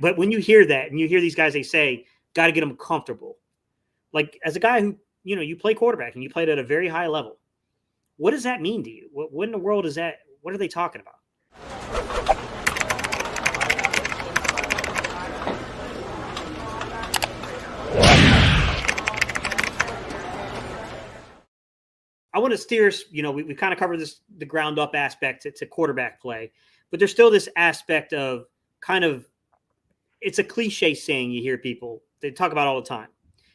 But when you hear that and you hear these guys, they say, got to get them comfortable. Like as a guy who, you play quarterback and you played at a very high level, what does that mean to you? What in the world is that? What are they talking about? I want to steer us, we kind of covered the ground up aspect to quarterback play, but there's still this aspect of kind of, it's a cliche saying you hear people, they talk about all the time.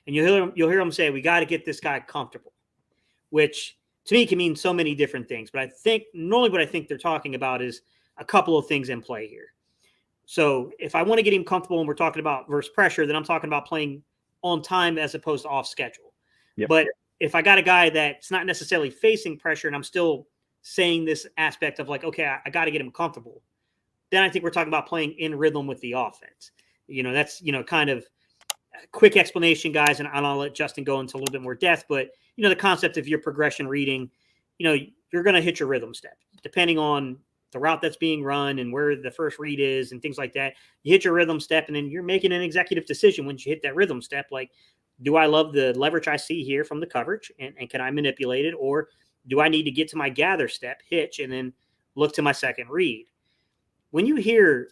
And you'll hear them say, we got to get this guy comfortable, which to me can mean so many different things. But I think normally what I think they're talking about is a couple of things in play here. So if I want to get him comfortable and we're talking about versus pressure, then I'm talking about playing on time as opposed to off schedule. Yep. But if I got a guy that's not necessarily facing pressure and I'm still saying this aspect of like, okay, I got to get him comfortable, then I think we're talking about playing in rhythm with the offense. That's, kind of a quick explanation, guys, and I'll let Justin go into a little bit more depth, but, the concept of your progression reading, you're going to hit your rhythm step depending on the route that's being run and where the first read is and things like that. You hit your rhythm step and then you're making an executive decision once you hit that rhythm step. Like, do I love the leverage I see here from the coverage and can I manipulate it? Or do I need to get to my gather step, hitch, and then look to my second read? When you hear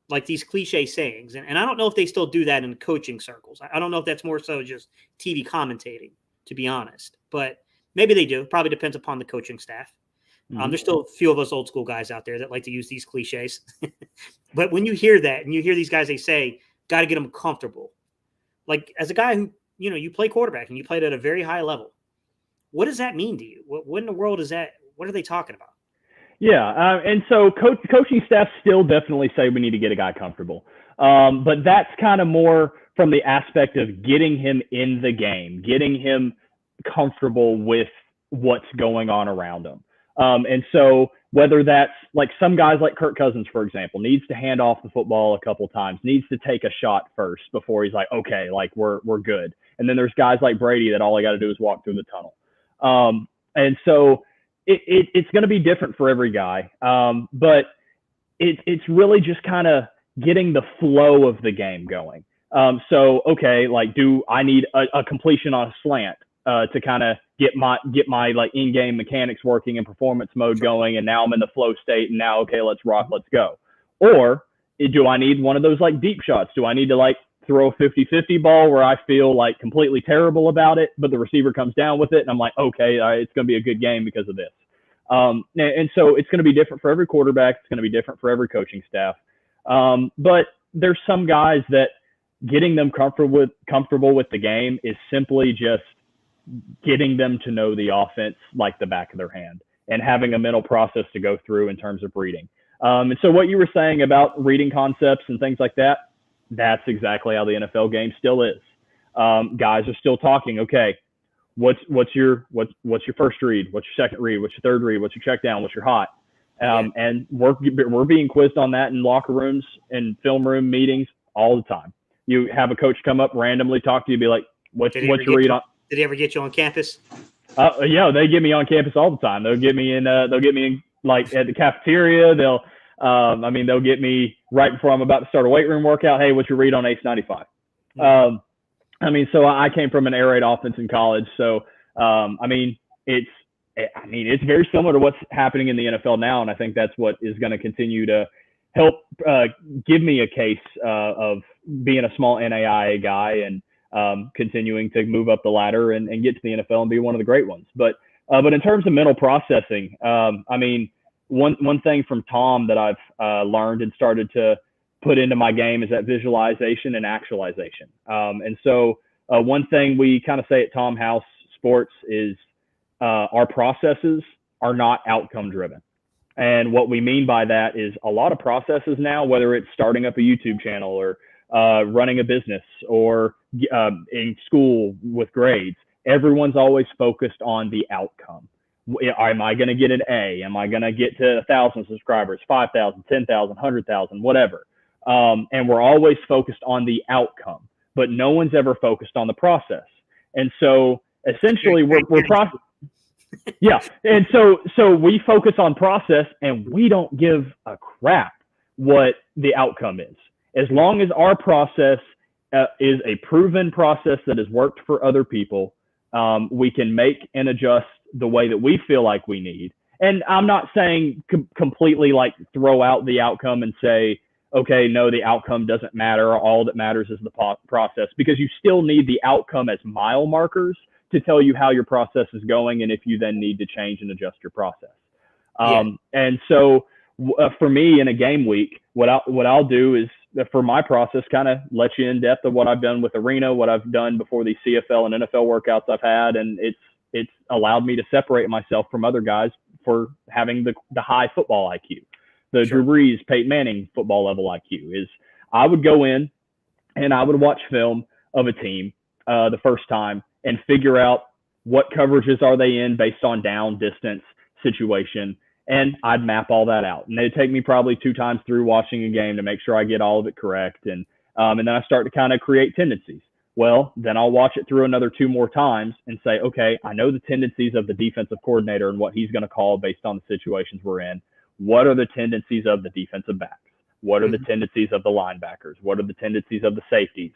like these cliche sayings, and I don't know if they still do that in coaching circles. I don't know if that's more so just TV commentating, to be honest, but maybe they do. Probably depends upon the coaching staff. There's still a few of us old school guys out there that like to use these cliches. But when you hear that and you hear these guys, they say, got to get them comfortable. Like as a guy who, you play quarterback and you played at a very high level, what does that mean to you? What in the world is that? What are they talking about? Yeah, and so coaching staff still definitely say we need to get a guy comfortable. But that's kind of more from the aspect of getting him in the game, getting him comfortable with what's going on around him. And so whether that's like some guys like Kirk Cousins, for example, needs to hand off the football a couple times, needs to take a shot first before he's like, okay, like we're good. And then there's guys like Brady that all I got to do is walk through the tunnel. And so it's going to be different for every guy. But it's really just kind of getting the flow of the game going. So, okay, like do I need a completion on a slant to kind of get my like in-game mechanics working and performance mode going, and now I'm in the flow state, and now, okay, let's rock, let's go. Or do I need one of those like deep shots? Do I need to like throw a 50-50 ball where I feel like completely terrible about it, but the receiver comes down with it, and I'm like, okay, it's going to be a good game because of this. And so it's going to be different for every quarterback. It's going to be different for every coaching staff. But there's some guys that getting them comfortable with the game is simply just getting them to know the offense like the back of their hand and having a mental process to go through in terms of reading. And so what you were saying about reading concepts and things like that, that's exactly how the NFL game still is. Guys are still talking, okay, what's your first read? What's your second read? What's your third read? What's your check down? What's your hot? And we're being quizzed on that in locker rooms and film room meetings all the time. You have a coach come up randomly, talk to you, be like, what's your read on? Did he ever get you on campus? Yeah, they get me on campus all the time. They'll get me in like at the cafeteria. They'll get me right before I'm about to start a weight room workout. Hey, what's your read on Ace 95? So I came from an air raid offense in college. So, it's very similar to what's happening in the NFL now. And I think that's what is going to continue to help give me a case of being a small NAIA guy and continuing to move up the ladder and get to the NFL and be one of the great ones. But in terms of mental processing, one thing from Tom that I've learned and started to put into my game is that visualization and actualization. And so one thing we kind of say at Tom House Sports is our processes are not outcome driven. And what we mean by that is a lot of processes now, whether it's starting up a YouTube channel or running a business or in school with grades, everyone's always focused on the outcome. Am I going to get an A? Am I going to get to 1,000 subscribers, 5,000, 10,000, 100,000, whatever? And we're always focused on the outcome, but no one's ever focused on the process. And so essentially we're process. Yeah. And so we focus on process and we don't give a crap what the outcome is. As long as our process is a proven process that has worked for other people, we can make and adjust the way that we feel like we need. And I'm not saying completely like throw out the outcome and say, okay, no, the outcome doesn't matter. All that matters is the process, because you still need the outcome as mile markers to tell you how your process is going and if you then need to change and adjust your process. And so for me in a game week, what I'll do is, for my process, kind of let you in depth of what I've done with Arena, what I've done before these CFL and NFL workouts I've had. And it's allowed me to separate myself from other guys for having the high football IQ. The Drew Brees, Peyton Manning football level IQ is I would go in and I would watch film of a team the first time and figure out what coverages are they in based on down, distance, situation. And I'd map all that out. And it'd take me probably 2 times through watching a game to make sure I get all of it correct. And then I start to kind of create tendencies. Well, then I'll watch it through another 2 more times and say, okay, I know the tendencies of the defensive coordinator and what he's going to call based on the situations we're in. What are the tendencies of the defensive backs? What are the tendencies of the linebackers? What are the tendencies of the safeties?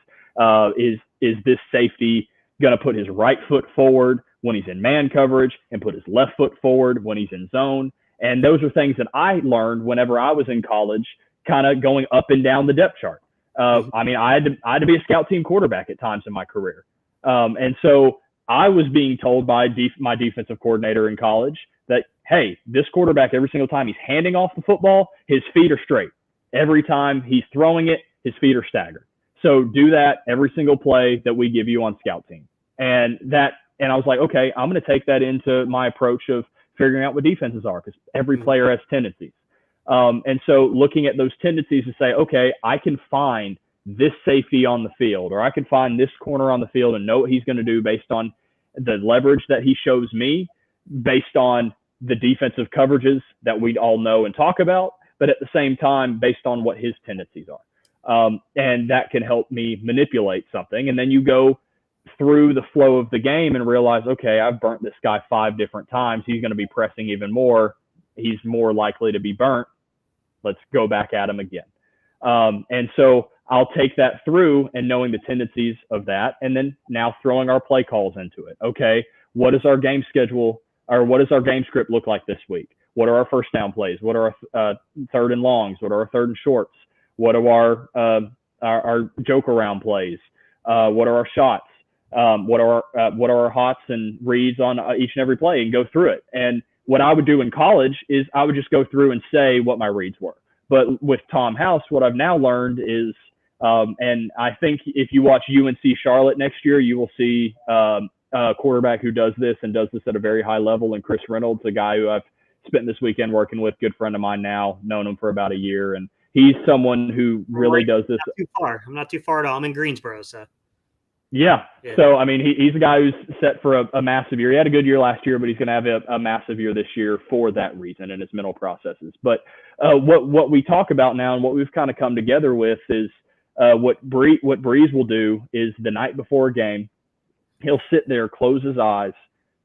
Is this safety going to put his right foot forward when he's in man coverage and put his left foot forward when he's in zone? And those are things that I learned whenever I was in college, kind of going up and down the depth chart. I mean, I had to be a scout team quarterback at times in my career. And so I was being told by my defensive coordinator in college that, hey, this quarterback, every single time he's handing off the football, his feet are straight. Every time he's throwing it, his feet are staggered. So do that every single play that we give you on scout team. And I was like, okay, I'm going to take that into my approach of figuring out what defenses are, because every player has tendencies. And so looking at those tendencies to say, okay, I can find this safety on the field, or I can find this corner on the field and know what he's going to do based on the leverage that he shows me, based on the defensive coverages that we all know and talk about, but at the same time, based on what his tendencies are. And that can help me manipulate something. And then you go through the flow of the game and realize, okay, I've burnt this guy 5 different times. He's going to be pressing even more. He's more likely to be burnt. Let's go back at him again. And so I'll take that through and knowing the tendencies of that, and then now throwing our play calls into it. Okay, what does our game schedule, or what does our game script look like this week? What are our first down plays? What are our third and longs? What are our third and shorts? What are our joke around plays? What are our shots? What are our hots and reads on each and every play, and go through it. And what I would do in college is I would just go through and say what my reads were. But with Tom House, what I've now learned is, and I think if you watch UNC Charlotte next year, you will see a quarterback who does this and does this at a very high level. And Chris Reynolds, a guy who I've spent this weekend working with, good friend of mine now, known him for about a year. And he's someone who really does this. Not too far. I'm not too far at all. I'm in Greensboro, so. Yeah. So, I mean, he's a guy who's set for a massive year. He had a good year last year, but he's going to have a massive year this year for that reason and his mental processes. But what we talk about now and what we've kind of come together with is what Breeze will do is the night before a game, he'll sit there, close his eyes,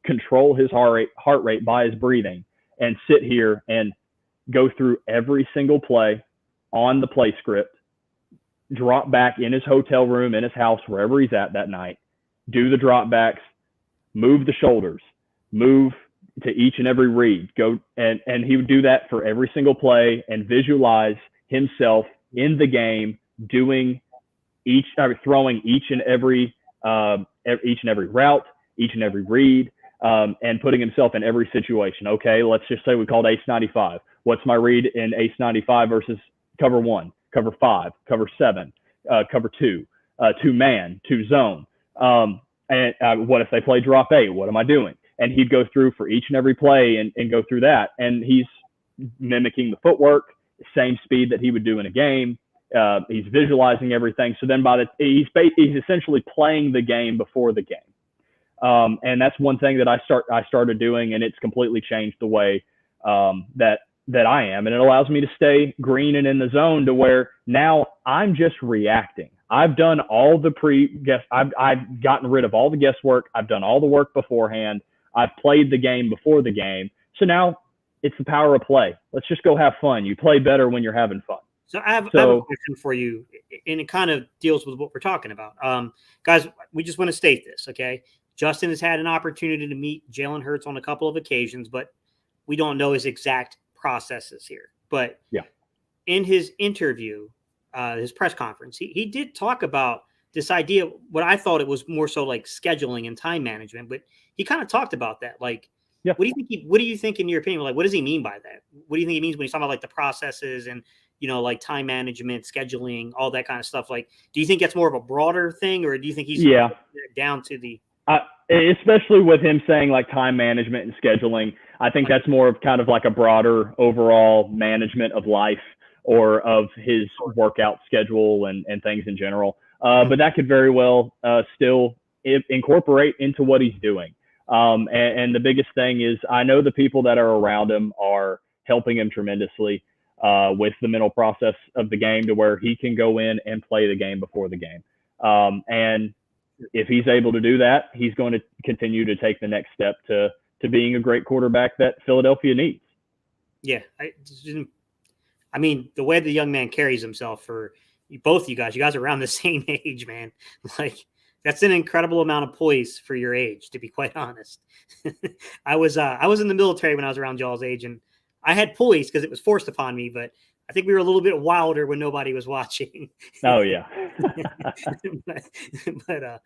control his heart rate by his breathing, and sit here and go through every single play on the play script, drop back in his hotel room, in his house, wherever he's at that night, do the drop backs, move the shoulders, move to each and every read, go and he would do that for every single play and visualize himself in the game doing throwing each and every route, each and every read, and putting himself in every situation. Okay, let's just say we called Ace 95. What's my read in Ace 95 versus cover 1? Cover 5, cover 7, cover 2, 2-man, 2-zone. And what if they play drop 8? What am I doing? And he'd go through for each and every play and go through that. And he's mimicking the footwork, same speed that he would do in a game. He's visualizing everything. So then he's essentially playing the game before the game. And that's one thing that I started doing, and it's completely changed the way that I am. And it allows me to stay green and in the zone to where now I'm just reacting. I've done all the I've gotten rid of all the guesswork. I've done all the work beforehand. I've played the game before the game. So now it's the power of play. Let's just go have fun. You play better when you're having fun. So I have a So question for you, and it kind of deals with what we're talking about. Guys, we just want to state this, okay? Justin has had an opportunity to meet Jalen Hurts on a couple of occasions, but we don't know his exact processes here. But yeah, in his interview, his press conference, he did talk about this idea. What I thought it was more so like scheduling and time management, but he kind of talked about that. Like, yeah. what do you think in your opinion? Like, what does he mean by that? What do you think he means when he's talking about like the processes and like time management, scheduling, all that kind of stuff? Like, do you think that's more of a broader thing, or do you think he's Yeah. down to the Especially with him saying like time management and scheduling, I think that's more of kind of like a broader overall management of life or of his workout schedule and things in general. But that could very well still incorporate into what he's doing. And the biggest thing is I know the people that are around him are helping him tremendously with the mental process of the game to where he can go in and play the game before the game. And if he's able to do that, he's going to continue to take the next step to being a great quarterback that Philadelphia needs. Yeah, I mean, the way the young man carries himself for both you guys are around the same age, man. Like, that's an incredible amount of poise for your age, to be quite honest. I was in the military when I was around y'all's age, and I had poise because it was forced upon me, but I think we were a little bit wilder when nobody was watching. Oh yeah. but